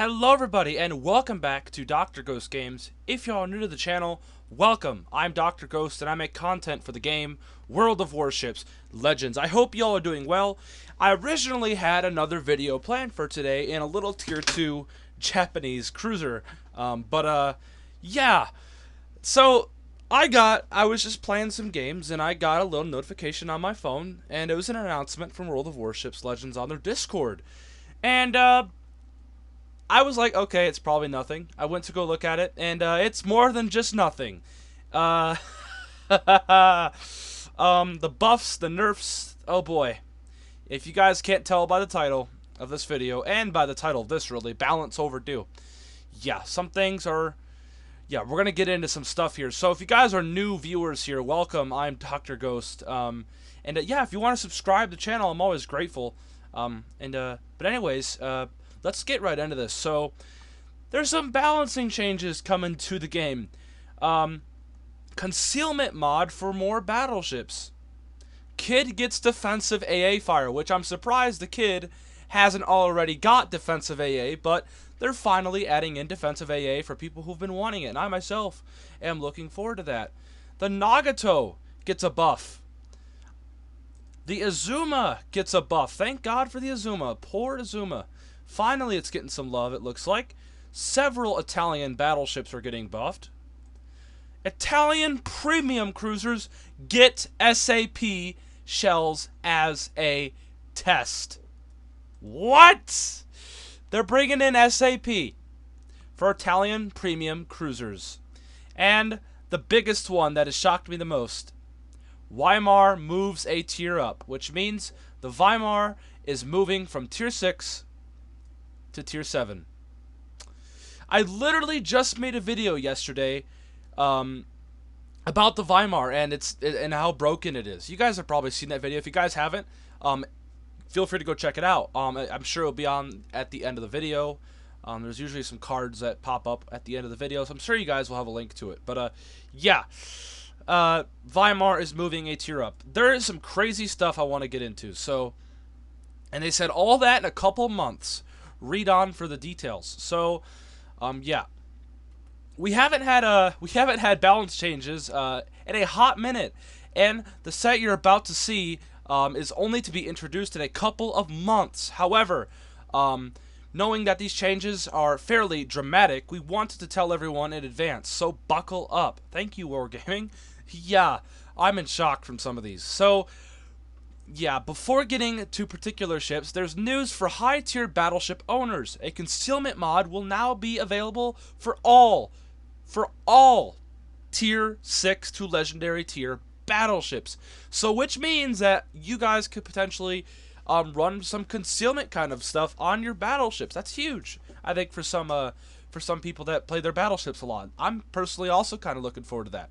Hello everybody and welcome back to Dr. Ghost Games. If y'all are new to the channel, welcome. I'm Dr. Ghost and I make content for the game World of Warships Legends. I hope y'all are doing well. I originally had another video planned for today in a little tier 2 Japanese cruiser. Yeah. So I was just playing some games and I got a little notification on my phone and it was an announcement from World of Warships Legends on their Discord. And I was like, okay, it's probably nothing. I went to go look at it, and it's more than just nothing. The buffs, the nerfs, oh boy. If you guys can't tell by the title of this video, and by the title of this, really, balance overdue. Yeah, some things are... Yeah, we're going to get into some stuff here. So if you guys are new viewers here, welcome. I'm Dr. Ghost. Yeah, if you want to subscribe to the channel, I'm always grateful. But anyways, let's get right into this. So, there's some balancing changes coming to the game. Concealment mod for more battleships. Kid gets defensive AA fire, which I'm surprised the kid hasn't already got defensive AA, but they're finally adding in defensive AA for people who've been wanting it, and I myself am looking forward to that. The Nagato gets a buff. The Azuma gets a buff. Thank God for the Azuma. Poor Azuma. Finally, it's getting some love, it looks like. Several Italian battleships are getting buffed. Italian premium cruisers get SAP shells as a test. What? They're bringing in SAP for Italian premium cruisers. And the biggest one that has shocked me the most, Weimar moves a tier up, which means the Weimar is moving from tier 6 to tier 7. I literally just made a video yesterday about the Weimar and how broken it is. You guys have probably seen that video. If you guys haven't, feel free to go check it out. I'm sure it'll be on at the end of the video. There's usually some cards that pop up at the end of the video, so I'm sure you guys will have a link to it. But yeah, Weimar is moving a tier up. There is some crazy stuff I want to get into. So, and they said all that in a couple months. Read on for the details. So, yeah, we haven't had balance changes in a hot minute, and the set you're about to see is only to be introduced in a couple of months. However, knowing that these changes are fairly dramatic, we wanted to tell everyone in advance. So buckle up. Thank you, Wargaming. Yeah, I'm in shock from some of these. So, yeah, before getting to particular ships, there's news for high-tier battleship owners. A concealment mod will now be available for all tier 6 to legendary tier battleships. So, which means that you guys could potentially run some concealment kind of stuff on your battleships. That's huge, I think, for some people that play their battleships a lot. I'm personally also kind of looking forward to that.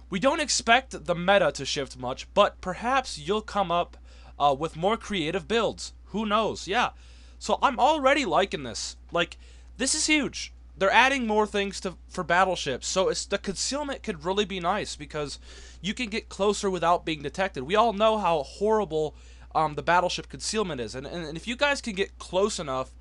We don't expect the meta to shift much, but perhaps you'll come up with more creative builds. Who knows? Yeah. So I'm already liking this. Like, this is huge. They're adding more things for battleships. So the concealment could really be nice because you can get closer without being detected. We all know how horrible the battleship concealment is. And if you guys can get close enough,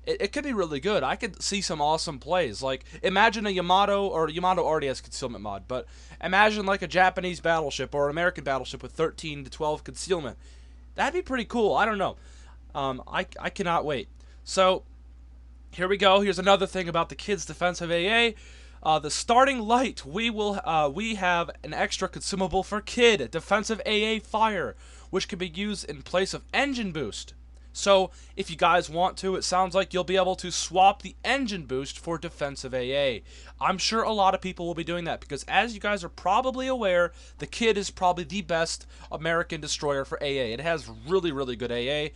it could be really good. I could see some awesome plays. Like, imagine a Yamato, or Yamato already has concealment mod, but imagine like a Japanese battleship or an American battleship with 13 to 12 concealment. That'd be pretty cool. I don't know. I cannot wait. So, here we go. Here's another thing about the kids' defensive AA. The starting light. We have an extra consumable for kid defensive AA fire, which can be used in place of engine boost. So, if you guys want to, it sounds like you'll be able to swap the engine boost for defensive AA. I'm sure a lot of people will be doing that because, as you guys are probably aware, the Kid is probably the best American destroyer for AA. It has really, really good AA,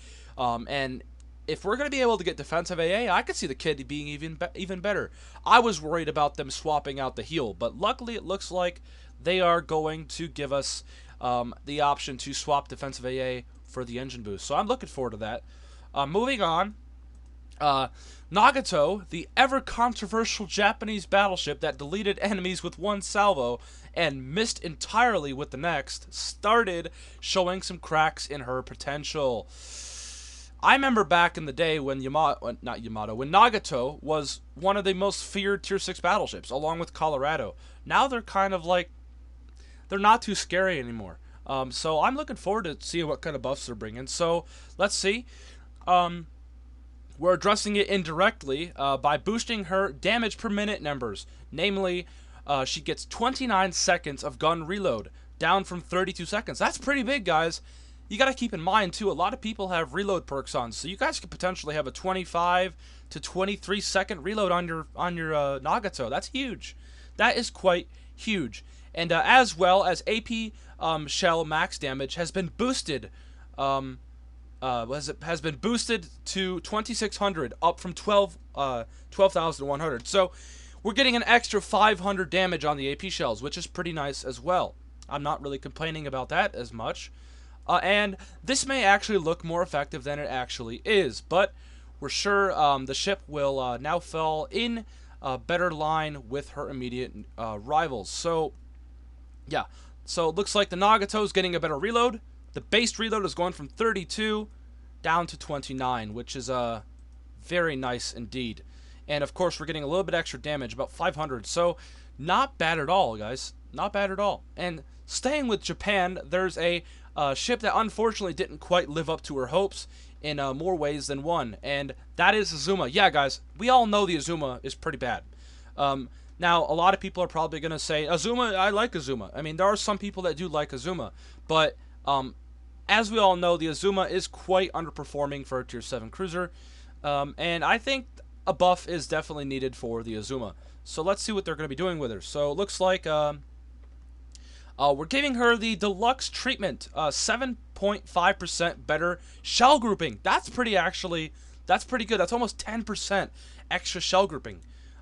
and if we're going to be able to get defensive AA, I could see the Kid being even better. I was worried about them swapping out the heel, but luckily it looks like they are going to give us the option to swap defensive AA for the engine boost. So I'm looking forward to that. Moving on, Nagato, the ever-controversial Japanese battleship that deleted enemies with one salvo and missed entirely with the next, started showing some cracks in her potential. I remember back in the day when when Nagato was one of the most feared Tier 6 battleships, along with Colorado. Now they're kind of like, they're not too scary anymore. So I'm looking forward to seeing what kind of buffs they're bringing. So let's see. We're addressing it indirectly by boosting her damage per minute numbers. Namely, she gets 29 seconds of gun reload, down from 32 seconds. That's pretty big, guys. You got to keep in mind, too, a lot of people have reload perks on, so you guys could potentially have a 25 to 23 second reload on your Nagato. That's huge. That is quite huge. And as well as AP shell max damage has been boosted. Has been boosted to 2,600, up from 12,100. So we're getting an extra 500 damage on the AP shells, which is pretty nice as well. I'm not really complaining about that as much. And this may actually look more effective than it actually is, but we're sure the ship will now fall in a better line with her immediate rivals. So, yeah. So it looks like the Nagato is getting a better reload. The base reload is going from 32 down to 29, which is very nice indeed. And of course, we're getting a little bit extra damage, about 500. So not bad at all, guys. Not bad at all. And staying with Japan, there's a ship that unfortunately didn't quite live up to her hopes in more ways than one, and that is Azuma. Yeah, guys, we all know the Azuma is pretty bad. Now, a lot of people are probably going to say, Azuma, I like Azuma. I mean, there are some people that do like Azuma, but as we all know, the Azuma is quite underperforming for a Tier 7 cruiser, and I think a buff is definitely needed for the Azuma. So let's see what they're going to be doing with her. So it looks like we're giving her the deluxe treatment, 7.5% better shell grouping. That's pretty good. That's almost 10% extra shell grouping.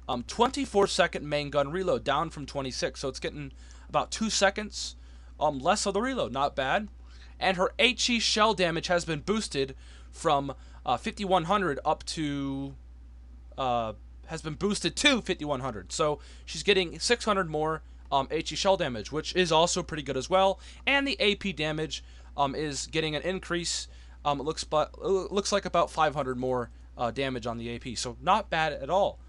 24-second main gun reload, down from 26, so it's getting about 2 seconds less of the reload. Not bad. And her HE shell damage has been boosted from 5,100 up to has been boosted to 5,100. So she's getting 600 more HE shell damage, which is also pretty good as well. And the AP damage is getting an increase. It looks like about 500 more damage on the AP, so not bad at all.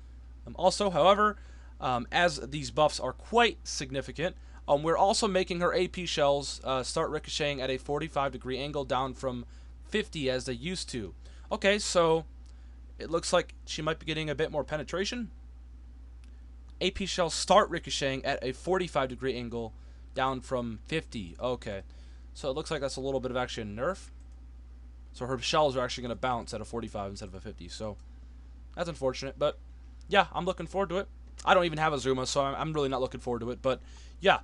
Also, however, as these buffs are quite significant, we're also making her AP shells start ricocheting at a 45-degree angle, down from 50 as they used to. Okay, so it looks like she might be getting a bit more penetration. AP shells start ricocheting at a 45-degree angle, down from 50. Okay, so it looks like that's a little bit of actually a nerf. So her shells are actually going to bounce at a 45 instead of a 50. So that's unfortunate, but yeah, I'm looking forward to it. I don't even have Azuma, so I'm really not looking forward to it. But yeah,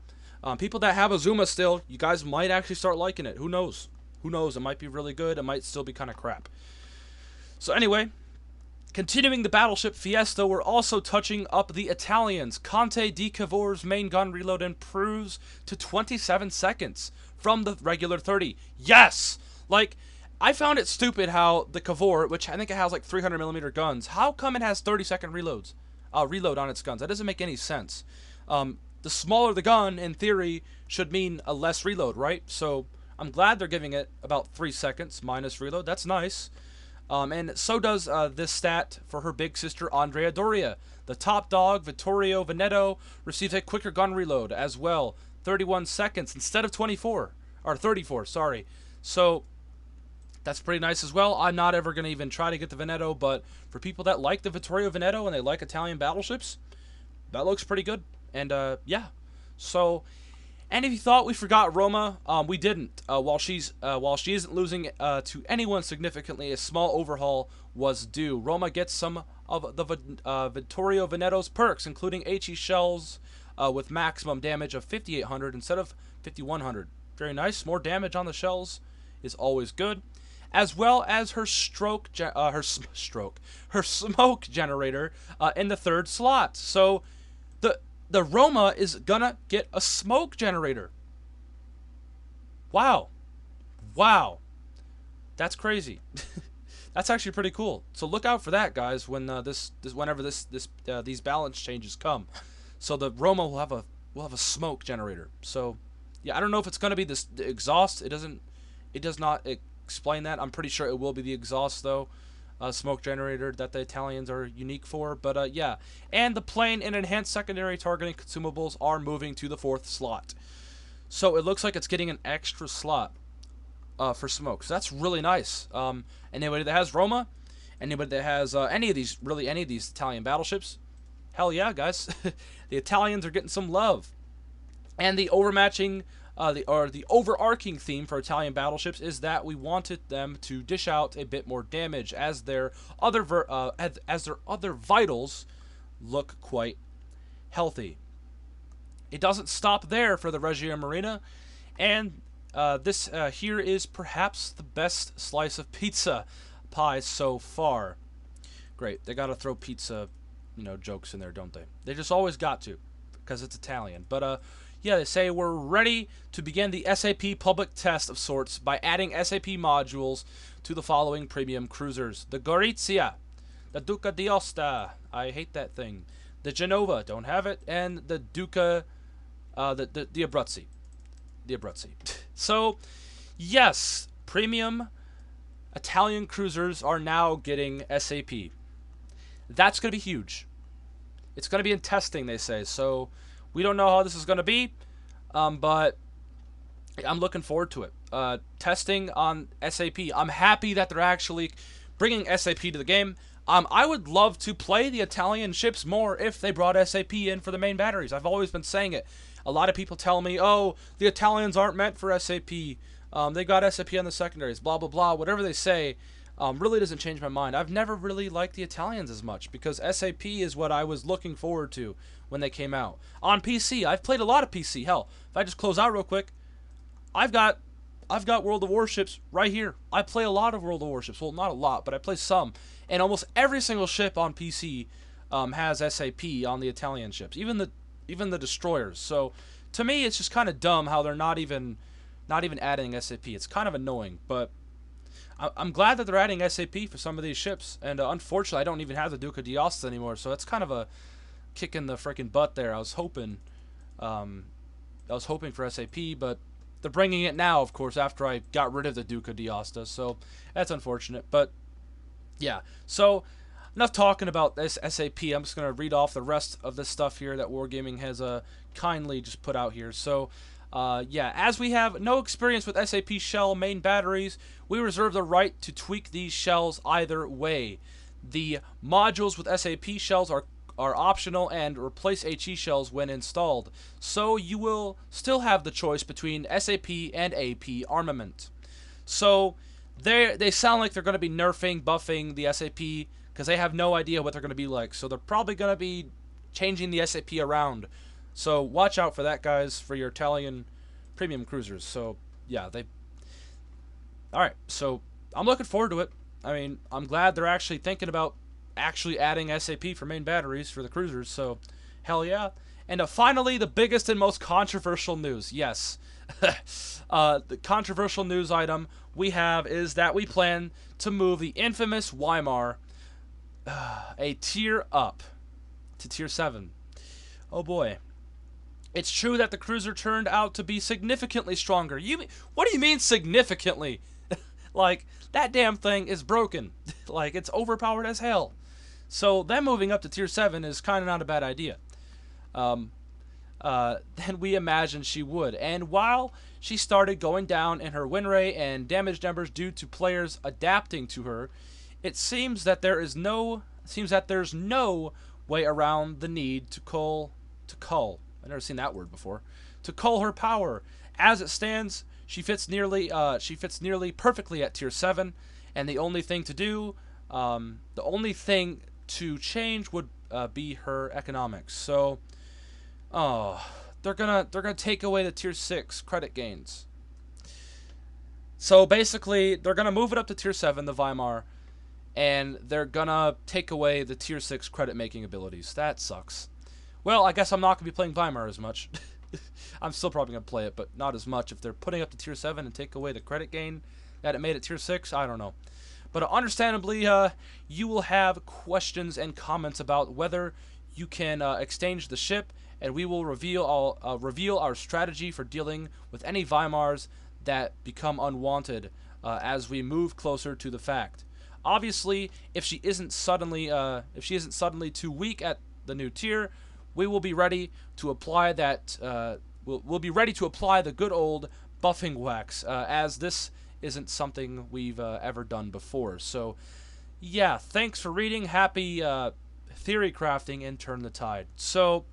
people that have Azuma still, you guys might actually start liking it. Who knows? Who knows? It might be really good. It might still be kind of crap. So anyway, continuing the battleship Fiesta, we're also touching up the Italians. Conte di Cavor's main gun reload improves to 27 seconds from the regular 30. Yes! Like, I found it stupid how the Cavor, which I think it has like 300mm guns, how come it has 30-second reload on its guns? That doesn't make any sense. The smaller the gun, in theory, should mean a less reload, right? So I'm glad they're giving it about 3 seconds minus reload. That's nice. And so does this stat for her big sister, Andrea Doria. The top dog, Vittorio Veneto, receives a quicker gun reload as well. 31 seconds instead of 24. Or 34, sorry. So that's pretty nice as well. I'm not ever going to even try to get the Veneto, but for people that like the Vittorio Veneto and they like Italian battleships, that looks pretty good. And yeah. So, and if you thought we forgot Roma, we didn't. While she isn't losing to anyone significantly, a small overhaul was due. Roma gets some of the Vittorio Veneto's perks, including HE shells with maximum damage of 5,800 instead of 5,100. Very nice. More damage on the shells is always good, as well as her smoke generator in the third slot. So the Roma is gonna get a smoke generator. Wow. That's crazy. That's actually pretty cool. So look out for that, guys, when whenever these balance changes come. So the Roma will have a smoke generator. So yeah, I don't know if it's gonna be the exhaust. It does not explain that. I'm pretty sure it will be the exhaust, though. Smoke generator that the Italians are unique for. But yeah. And the plane and enhanced secondary targeting consumables are moving to the 4th slot. So it looks like it's getting an extra slot for smoke. So that's really nice. Anybody that has Roma, anybody that has any of these Italian battleships, hell yeah, guys. The Italians are getting some love. And the overarching theme for Italian battleships is that we wanted them to dish out a bit more damage as their other vitals look quite healthy. It doesn't stop there for the Regia Marina, and this here is perhaps the best slice of pizza pie so far. Great, they gotta throw pizza, jokes in there, don't they? They just always got to, because it's Italian. But yeah, they say we're ready to begin the SAP public test of sorts by adding SAP modules to the following premium cruisers: the Gorizia, the Duca d'Aosta, I hate that thing, the Genova, don't have it, and the Duca, the Abruzzi. The Abruzzi. So, yes, premium Italian cruisers are now getting SAP. That's going to be huge. It's going to be in testing, they say, so we don't know how this is going to be, but I'm looking forward to it. Testing on SAP. I'm happy that they're actually bringing SAP to the game. I would love to play the Italian ships more if they brought SAP in for the main batteries. I've always been saying it. A lot of people tell me, oh, the Italians aren't meant for SAP. They got SAP on the secondaries, blah, blah, blah. Whatever they say really doesn't change my mind. I've never really liked the Italians as much because SAP is what I was looking forward to when they came out. On PC, I've played a lot of PC. Hell, if I just close out real quick, I've got World of Warships right here. I play a lot of World of Warships. Well, not a lot, but I play some. And almost every single ship on PC has SAP on the Italian ships, even the destroyers. So to me, it's just kind of dumb how they're not even adding SAP. It's kind of annoying, but I'm glad that they're adding SAP for some of these ships. And unfortunately, I don't even have the Duca d'Aosta anymore, so that's kind of a kick in the freaking butt there. I was hoping for SAP, but they're bringing it now, of course, after I got rid of the Duca d'Aosta, so that's unfortunate. But yeah, so enough talking about this SAP. I'm just going to read off the rest of this stuff here that Wargaming has kindly just put out here. So yeah, as we have no experience with SAP shell main batteries, we reserve the right to tweak these shells either way. The modules with SAP shells are optional and replace HE shells when installed, so you will still have the choice between SAP and AP armament. So they sound like they're going to be nerfing, buffing the SAP because they have no idea what they're going to be like. So they're probably going to be changing the SAP around. So watch out for that, guys, for your Italian premium cruisers. So yeah, alright, so I'm looking forward to it. I mean, I'm glad they're actually thinking about actually adding SAP for main batteries for the cruisers, so hell yeah. And finally, the biggest and most controversial news. Yes. The controversial news item we have is that we plan to move the infamous Weimar a tier up to tier 7. Oh boy. It's true that the cruiser turned out to be significantly stronger. What do you mean significantly? Like, that damn thing is broken. Like, it's overpowered as hell. So them moving up to tier 7 is kind of not a bad idea. Than we imagined she would. And while she started going down in her win rate and damage numbers due to players adapting to her, it seems that there's no way around the need to cull. I've never seen that word before. To cull her power. As it stands, she fits nearly perfectly at tier 7, and the only thing to change would be her economics. So, they're gonna take away the tier 6 credit gains. So basically, they're gonna move it up to tier 7, the Weimar, and they're gonna take away the tier 6 credit making abilities. That sucks. Well, I guess I'm not gonna be playing Weimar as much. I'm still probably gonna play it, but not as much. If they're putting up to tier 7 and take away the credit gain that it made at tier 6, I don't know. But understandably, you will have questions and comments about whether you can exchange the ship, and we will reveal our strategy for dealing with any Weimars that become unwanted as we move closer to the fact. Obviously, if she isn't suddenly too weak at the new tier, we will be ready to apply that. We'll be ready to apply the good old buffing wax, as this isn't something we've ever done before. So, yeah, thanks for reading. Happy theory crafting and turn the tide. So,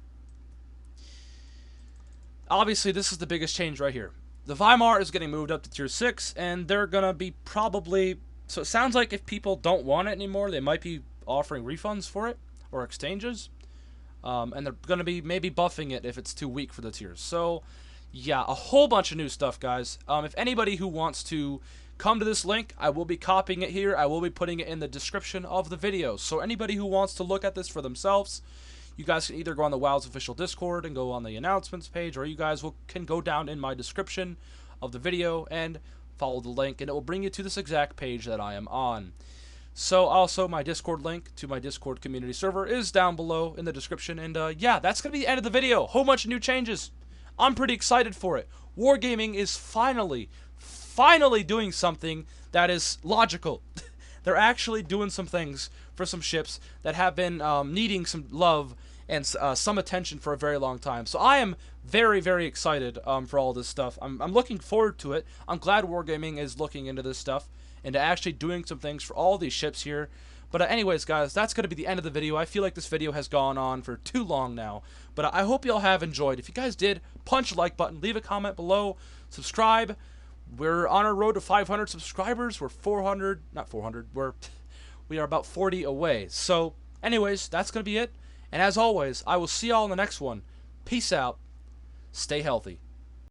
obviously, this is the biggest change right here. The Weimar is getting moved up to tier 6, and they're going to be probably... So it sounds like if people don't want it anymore, they might be offering refunds for it, or exchanges. And they're going to be maybe buffing it if it's too weak for the tiers. So, yeah, a whole bunch of new stuff, guys. If anybody who wants to come to this link, I will be copying it here. I will be putting it in the description of the video. So anybody who wants to look at this for themselves, you guys can either go on the WoW's official Discord and go on the announcements page, or you guys can go down in my description of the video and follow the link, and it will bring you to this exact page that I am on. So also, my Discord link to my Discord community server is down below in the description, and yeah, that's going to be the end of the video. Whole bunch of new changes. I'm pretty excited for it. Wargaming is finally doing something that is logical. They're actually doing some things for some ships that have been needing some love and some attention for a very long time. So I am very, very excited for all this stuff. I'm looking forward to it. I'm glad Wargaming is looking into this stuff and actually doing some things for all these ships here. But anyways, guys, that's going to be the end of the video. I feel like this video has gone on for too long now. But I hope you all have enjoyed. If you guys did, punch the like button, leave a comment below, subscribe. We're on our road to 500 subscribers. We're 400, not 400, we are about 40 away. So anyways, that's going to be it. And as always, I will see y'all in the next one. Peace out. Stay healthy.